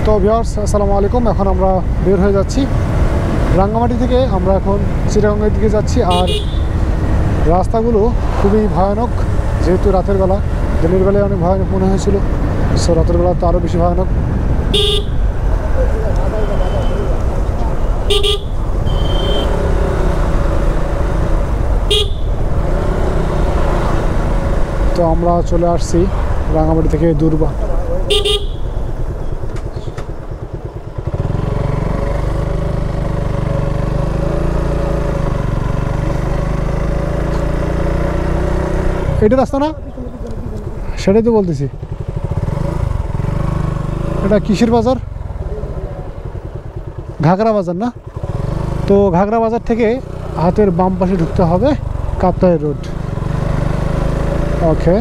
তো ভিউয়ার্স আসসালামু আলাইকুম। এখন আমরা বের হয়ে যাচ্ছি রাঙ্গামাটি থেকে। আমরা এখন চিটাগংয়ের দিকে যাচ্ছি। আর রাস্তাগুলো খুবই ভয়ানক, যেহেতু রাতের বেলা। দিনের বেলায় অনেক ভয়ানক মনে হয়েছিল, সো রাতের বেলা তো আরও বেশি ভয়ানক। তো আমরা চলে আসছি রাঙ্গামাটি থেকে দুর্বা। এটা রাস্তা না, সেটাই তো বলতেছি। এটা কিসের বাজার? ঘাগরা বাজার না? তো ঘাগরা বাজার থেকে হাতের বাম পাশে ঢুকতে হবে কাপ্তাই রোড। ওকে।